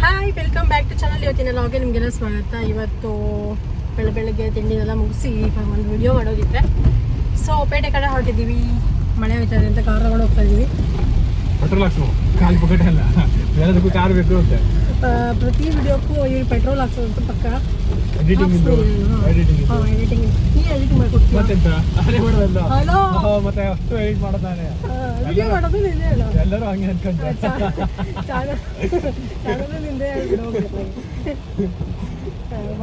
Hi, welcome back to channel. ಇವತ್ತಿನ ಲಾಗ್ಗೆ ನಿಮಗೆಲ್ಲ ಸ್ವಾಗತ. ಇವತ್ತು ಬೆಳಗ್ಗೆ ತಿಂಡಿನೆಲ್ಲ ಮುಗಿಸಿ ಒಂದು ವಿಡಿಯೋ ಮಾಡೋದಿದ್ರೆ ಸೊ ಪೇಟೆ ಕಡೆ ಹೊರಟಿದ್ದೀವಿ. ಮಳೆ ಹೋಯ್ತದೆ ಅಂತ ಕಾರ್ ತಗೊಂಡು ಹೋಗ್ತಾ ಇದ್ದೀವಿ. ಪೆಟ್ರೋಲ್ ಹಾಕ್ಸೋ ಕಾಲು ಪೊಕೆಟ್ ಎಲ್ಲ ಎಲ್ಲದಕ್ಕೂ ಕಾರ್ ಬೇಕು ಅಂತ ಪ್ರತಿ ವಿಡಿಯೋಕ್ಕೂ ಇವ್ರು ಪೆಟ್ರೋಲ್ ಹಾಕ್ಸೋದು ಪಕ್ಕ. ಎಡಿಟಿಂಗ್ ನೀ ಎಡಿಟಿಂಗ್ ಮಾಡ್ಕೊಡ್ತೀವಿ ಮತ್ತೆಂತ ಅದೇ ಮಾಡೋದಲ್ಲ. ಹಲೋ, ಮತ್ತೆ ಅಷ್ಟು ಎಡಿಟ್ ಮಾಡೋದಾನೆ ವಿಡಿಯೋ ಮಾಡೋದು ನಿಂದೆ ಹೇಳು. ಎಲ್ಲರೂ ಹಂಗೆ ಅನ್ಕೊಂಡ್ರೆ ಚಾನಲ್ ನಿಂದೆ ಹೇಳ್ಬಿಡು.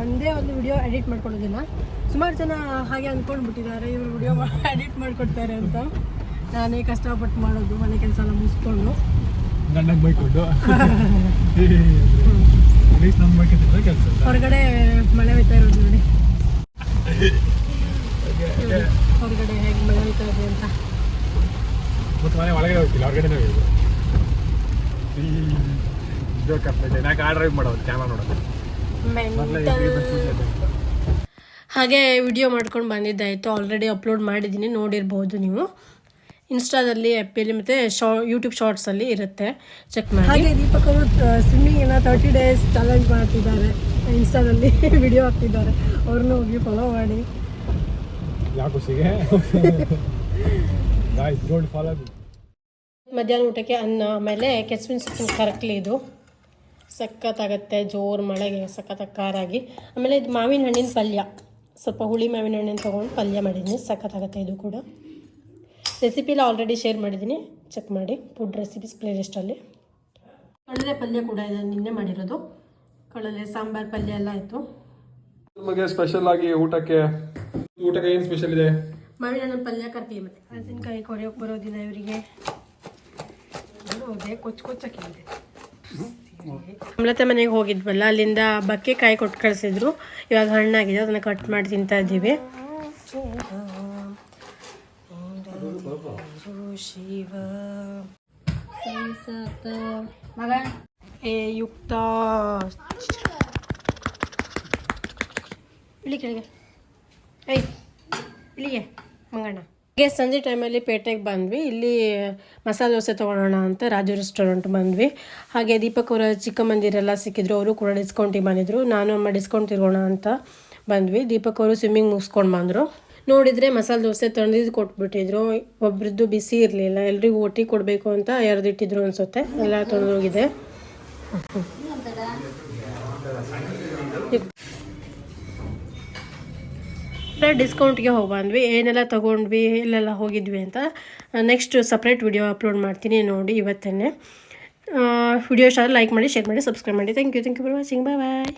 ಒಂದೇ ಒಂದು ವಿಡಿಯೋ ಎಡಿಟ್ ಮಾಡ್ಕೊಳ್ಳೋದಿಲ್ಲ. ಸುಮಾರು ಜನ ಹಾಗೆ ಅಂದ್ಕೊಂಡ್ಬಿಟ್ಟಿದ್ದಾರೆ ಇವರು ವಿಡಿಯೋ ಎಡಿಟ್ ಮಾಡಿಕೊಡ್ತಾರೆ ಅಂತ. ನಾನೇ ಕಷ್ಟಪಟ್ಟು ಮಾಡೋದು, ಮನೆ ಕೆಲಸ ಎಲ್ಲ ಮುಗಿಸ್ಕೊಂಡು ಗಂಡಗೆ ಬೈಕೊಂಡು ಕೆಲಸ ಹೊರಗಡೆ ಮಳೆ ಹೋಯ್ತಾ ಇರೋದು ನೋಡಿ. ಹೊರಗಡೆ ಹೇಗೆ ಮಳೆ ಹೋಯ್ತಾ ಇದೆ ಅಂತ. ಮತ್ತೆ ಮನೆ ಒಳಗಡೆ ಹೋಗ್ತಿಲ್ಲ, ಹೊರಗಡೆ ಹೋಗಿದ್ದು. ನಾ ಕಾರ್ ಡ್ರೈವ್ ಮಾಡೋದು, ಕ್ಯಾಮರಾ ನೋಡೋದು. ಹಾಗೆ ವಿಡಿಯೋ ಮಾಡ್ಕೊಂಡು ಬಂದಿದ್ದಾಯಿತು. ಆಲ್ರೆಡಿ ಅಪ್ಲೋಡ್ ಮಾಡಿದ್ದೀನಿ, ನೋಡಿರ್ಬೋದು ನೀವು. ಇನ್ಸ್ಟಾದಲ್ಲಿ, ಆ್ಯಪಲ್ಲಿ ಮತ್ತು ಯೂಟ್ಯೂಬ್ ಶಾರ್ಟ್ಸಲ್ಲಿ ಇರುತ್ತೆ, ಚೆಕ್ ಮಾಡಿ. ಹಾಗೆ ದೀಪಕ್ ಅವರು ಸ್ವಿಮ್ಮಿಂಗಿನ 30 days ಚಾಲೆಂಜ್ ಮಾಡ್ತಿದ್ದಾರೆ. ಇನ್ಸ್ಟಾದಲ್ಲಿ ವಿಡಿಯೋ ಹಾಕ್ತಿದ್ದಾರೆ. ಅವ್ರನ್ನೂ ಹೋಗಿ ಫಾಲೋ ಮಾಡಿ. ಮಧ್ಯಾಹ್ನ ಊಟಕ್ಕೆ ಅನ್ನ, ಆಮೇಲೆ ಕೆಸುವಿನ ಸೊಪ್ಪಿನ ಕರಕ್ಲಿ. ಇದು ಸಖತ್ತಾಗತ್ತೆ, ಜೋರು ಮಳೆಗೆ ಸಖತ್ತಾಗಿ ಖಾರಾಗಿ. ಆಮೇಲೆ ಇದು ಮಾವಿನ ಹಣ್ಣಿನ ಪಲ್ಯ, ಸ್ವಲ್ಪ ಹುಳಿ ಮಾವಿನ ಹಣ್ಣಿನ ತೊಗೊಂಡು ಪಲ್ಯ ಮಾಡಿದ್ದೀನಿ, ಸಖತ್ತಾಗತ್ತೆ. ಇದು ಕೂಡ ರೆಸಿಪಿಲ್ಲ ಆಲ್ರೆಡಿ ಶೇರ್ ಮಾಡಿದ್ದೀನಿ, ಚೆಕ್ ಮಾಡಿ. ಫುಡ್ ರೆಸಿಪೀಸ್ ಪ್ಲೇಲಿಸ್ಟಲ್ಲಿ. ಕಡಲೆ ಪಲ್ಯ ಕೂಡ ಇದೆ, ನಿನ್ನೆ ಮಾಡಿರೋದು. ಕಡಲೆ ಸಾಂಬಾರು ಪಲ್ಯ ಎಲ್ಲ ಆಯಿತು. ನಿಮಗೆ ಸ್ಪೆಷಲ್ ಆಗಿ ಊಟಕ್ಕೆ ಏನು ಸ್ಪೆಷಲ್ ಇದೆ? ಮಾವಿನ ಹಣ್ಣಿನ ಪಲ್ಯ, ಕರ್ಕಲಿ ಮತ್ತು ಹಸಿನಕಾಯಿ ಕೊರೆಯೋಕೆ ಬರೋದಿಲ್ಲ ಇವರಿಗೆ. ಹೋದೆ ಕೊಚ್ಚಕ್ಕಿದೆ. ಅಮಲತೆ ಮನೆಗೆ ಹೋಗಿದ್ವಲ್ಲ, ಅಲ್ಲಿಂದ ಬಕ್ಕೆಕಾಯಿ ಕೊಟ್ಟು ಕಳಿಸಿದ್ರು. ಇವಾಗ ಹಣ್ಣಾಗಿದೆ, ಅದನ್ನು ಕಟ್ ಮಾಡಿ ತಿಂತಾ ಇದ್ದೀವಿ. ಶಿವ ಮಗ ಏ ಯುಕ್ತ ಇಳಿ ಕೆಳಗೆ, ಏಯ್ ಇಲ್ಲಿಗೆ ಮಂಗಣ್ಣ. ಹಾಗೆ ಸಂಜೆ ಟೈಮಲ್ಲಿ ಪೇಟೆಗೆ ಬಂದ್ವಿ. ಇಲ್ಲಿ ಮಸಾಲೆ ದೋಸೆ ತೊಗೊಳೋಣ ಅಂತ ರಾಜು ರೆಸ್ಟೋರೆಂಟ್ ಬಂದ್ವಿ. ಹಾಗೆ ದೀಪಕ್ ಅವರ ಚಿಕ್ಕಮ್ಮಂದಿರೆಲ್ಲ ಸಿಕ್ಕಿದ್ರು, ಅವರು ಕೂಡ ಡಿಸ್ಕೌಂಟಿಗೆ ಬಂದಿದ್ರು. ನಾನು ಅಮ್ಮ ಡಿಸ್ಕೌಂಟ್ ಇರೋಣ ಅಂತ ಬಂದ್ವಿ. ದೀಪಕ್ ಅವರು ಸ್ವಿಮ್ಮಿಂಗ್ ಮುಗಿಸ್ಕೊಂಡು ಬಂದರು. ನೋಡಿದರೆ ಮಸಾಲೆ ದೋಸೆ ತಂದಿದ್ದು ಕೊಟ್ಬಿಟ್ಟಿದ್ರು. ಒಬ್ರದ್ದು ಬಿಸಿ ಇರಲಿಲ್ಲ, ಎಲ್ರಿಗೂ ಒಟ್ಟಿಗೆ ಕೊಡಬೇಕು ಅಂತ ಎರೆದಿಟ್ಟಿದ್ರು ಅನಿಸುತ್ತೆ. ಎಲ್ಲ ತೊಳೆದೋಗಿದೆ. ಡಿಸ್ಕೌಂಟ್ಗೆ ಹೋಗಿ ಬಂದ್ವಿ. ಏನೆಲ್ಲ ತೊಗೊಂಡ್ವಿ, ಎಲ್ಲೆಲ್ಲ ಹೋಗಿದ್ವಿ ಅಂತ ನೆಕ್ಸ್ಟ್ ಸಪ್ರೇಟ್ ವಿಡಿಯೋ ಅಪ್ಲೋಡ್ ಮಾಡ್ತೀನಿ, ನೋಡಿ ಇವತ್ತೇ. ವಿಡಿಯೋ ಇಷ್ಟ ಲೈಕ್ ಮಾಡಿ, ಶೇರ್ ಮಾಡಿ, ಸಬ್ಸ್ಕ್ರೈಬ್ ಮಾಡಿ. Thank you for watching. Bye.